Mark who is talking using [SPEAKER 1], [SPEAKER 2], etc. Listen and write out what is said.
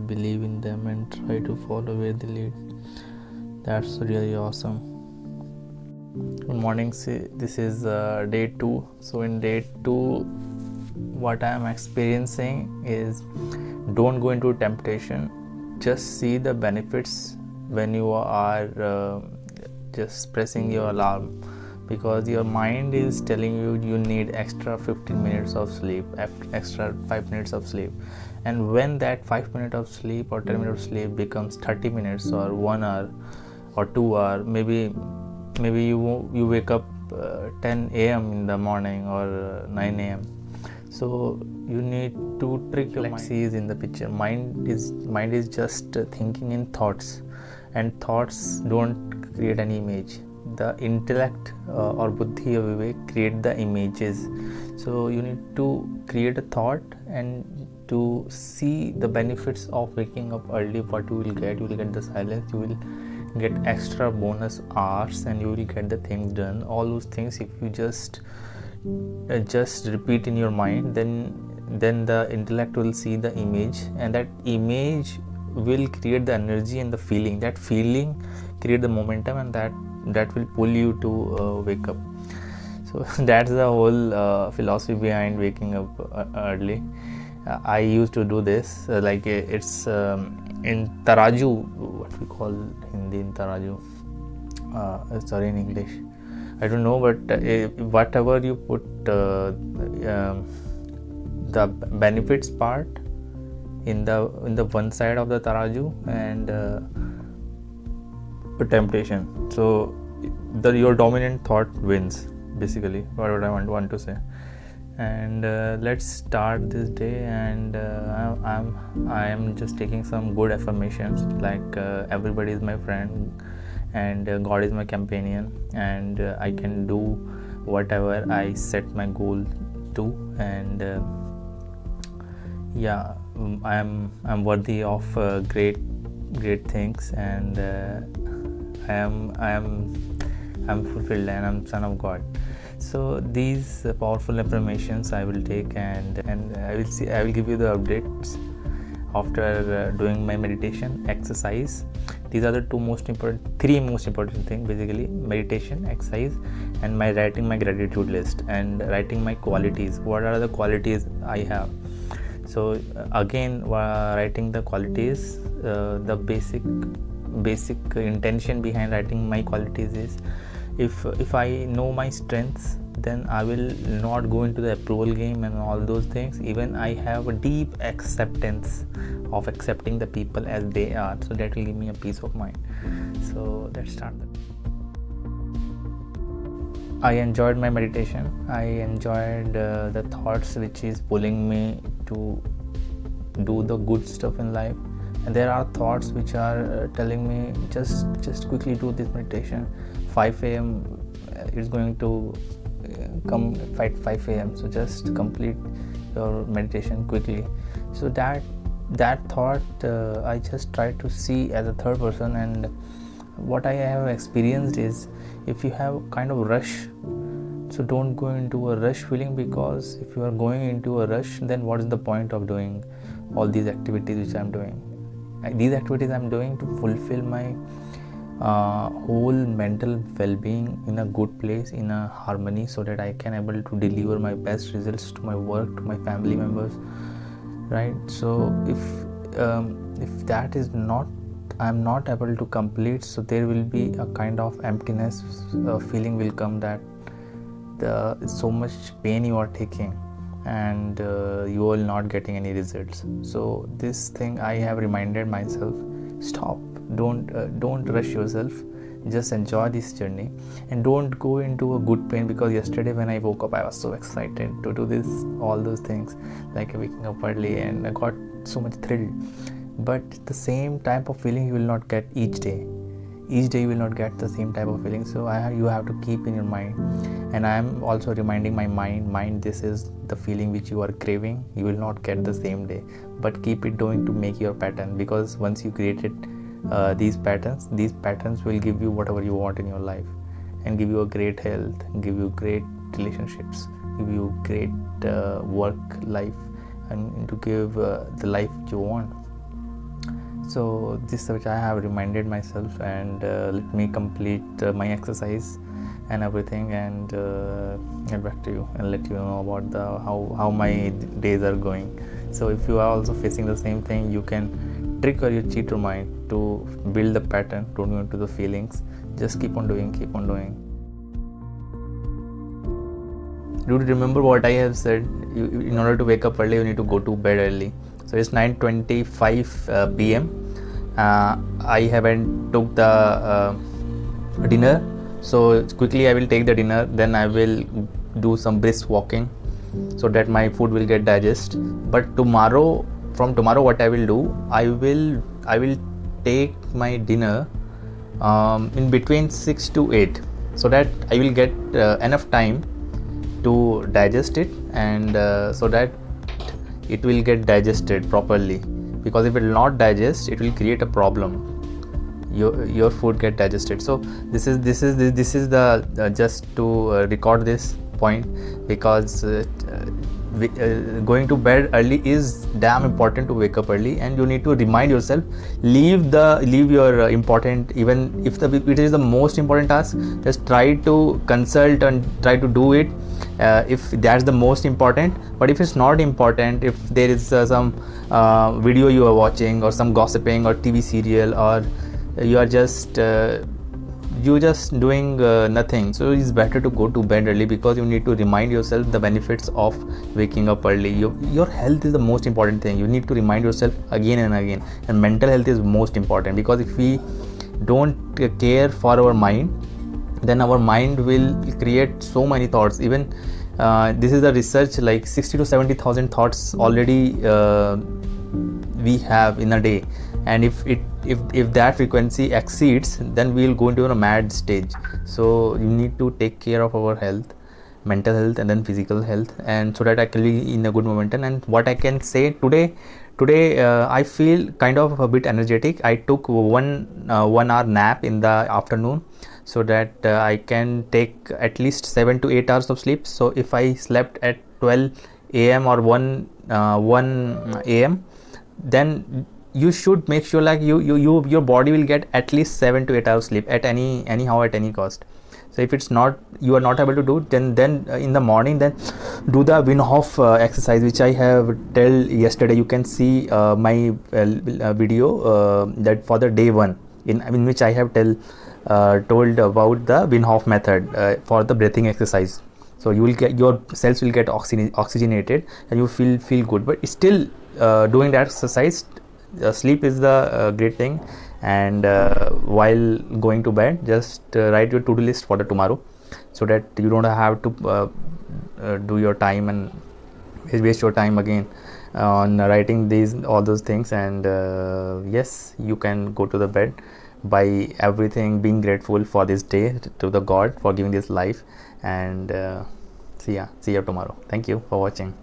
[SPEAKER 1] believe in them and try to follow where they lead. That's really awesome. Good morning. This is day 2. So in day 2, what I am experiencing is, don't go into temptation. Just see the benefits when you are just pressing your alarm, because your mind is telling you need extra 15 minutes of sleep, extra 5 minutes of sleep. And when that 5 minutes of sleep or 10 minutes of sleep becomes 30 minutes or 1 hour or 2 hour, maybe you wake up 10 a.m. in the morning or 9 a.m. So you need to trick your mind. Galaxy is in the picture. Mind is just thinking in thoughts, and thoughts don't create an image. The intellect or buddhi or vivek create the images. So you need to create a thought and to see the benefits of waking up early. What you will get the silence, you will get extra bonus hours, and you will get the things done. All those things, if you just repeat in your mind, then the intellect will see the image, and that image will create the energy and the feeling. That feeling create the momentum, and that will pull you to wake up. So that's the whole philosophy behind waking up early. I used to do this it's in taraju, what we call Hindi in taraju, sorry, in English I don't know, but whatever you put the benefits part in the one side of the taraju, and temptation, so your dominant thought wins, basically what I want to say. And let's start this day, and I am just taking some good affirmations, like everybody is my friend, and God is my companion, and I can do whatever I set my goal to, and I'm worthy of great things, and I'm fulfilled, and I'm son of God. So these powerful affirmations I will take, and I will give you the updates after doing my meditation exercise. These are the three most important things, basically: meditation, exercise, and writing my gratitude list, and writing my qualities. What are the qualities I have? So again, writing the qualities, the basic intention behind writing my qualities is, if I know my strengths, then I will not go into the approval game and all those things. Even I have a deep acceptance of accepting the people as they are, so that will give me a peace of mind. So let's start that. I enjoyed my meditation. I enjoyed the thoughts which is pulling me to do the good stuff in life, and there are thoughts which are telling me just quickly do this meditation. 5 a.m. is going to come at 5 a.m. so just complete your meditation quickly. So that thought I just try to see as a third person, and what I have experienced is, if you have kind of rush, so don't go into a rush feeling, because if you are going into a rush, then what is the point of doing all these activities which I'm doing? These activities I'm doing to fulfill my whole mental well-being in a good place, in a harmony, so that I can able to deliver my best results to my work, to my family members, right? So if that is not, I'm not able to complete, so there will be a kind of emptiness feeling will come, that so much pain you are taking, and you will not getting any results. So this thing I have reminded myself: stop, don't rush yourself, just enjoy this journey, and don't go into a good pain. Because yesterday when I woke up, I was so excited to do all those things, like waking up early, and I got so much thrilled. But the same type of feeling you will not get each day you will not get the same type of feeling. So you have to keep in your mind, and I am also reminding my mind, this is the feeling which you are craving, you will not get the same day, but keep it going to make your pattern. Because once you created these patterns will give you whatever you want in your life, and give you a great health, give you great relationships, give you great work life, and to give the life you want. So this which I have reminded myself, and let me complete my exercise and everything, and get back to you and let you know about the how my days are going. So if you are also facing the same thing, you can trick or you cheat your mind to build the pattern, don't go into the feelings, just keep on doing. Do you remember what I have said? In order to wake up early, you need to go to bed early. So it's 9:25 p.m. I haven't took the dinner, so quickly I will take the dinner, then I will do some brisk walking so that my food will get digest. But from tomorrow what I will do, I will take my dinner in between 6 to 8, so that I will get enough time to digest it, and so that it will get digested properly, because if it will not digest, it will create a problem. Your food get digested. So this is the just to record this point, because going to bed early is damn important to wake up early, and you need to remind yourself, leave your important, even if it is the most important task, just try to consult and try to do it if that's the most important. But if it's not important, if there is some video you are watching, or some gossiping, or TV serial, or you are just doing nothing, so it's better to go to bed early, because you need to remind yourself the benefits of waking up early. Your health is the most important thing. You need to remind yourself again and again, and mental health is most important, because if we don't care for our mind, then our mind will create so many thoughts. Even this is the research, like 60 to 70,000 thoughts already we have in a day, and if that frequency exceeds, then we will go into a mad stage. So you need to take care of our health, mental health, and then physical health, and so that I can be in a good momentum. And what I can say today, I feel kind of a bit energetic. I took 1 hour nap in the afternoon, so that I can take at least 7 to 8 hours of sleep. So if I slept at 12 a.m. or 1 a.m., then you should make sure like your body will get at least 7 to 8 hours sleep at any cost. So if it's not, you are not able to do, then in the morning, then do the Wim Hof exercise, which I have tell yesterday. You can see my video that for the day 1, in which I have told about the Wim Hof method for the breathing exercise. So you will get, your cells will get oxygenated, and you feel good. But still doing that exercise, sleep is the great thing. And while going to bed, just write your to-do list for the tomorrow, so that you don't have to do your time and waste your time again on writing all those things. And yes, you can go to the bed by everything, being grateful for this day to the God for giving this life. And see you tomorrow. Thank you for watching.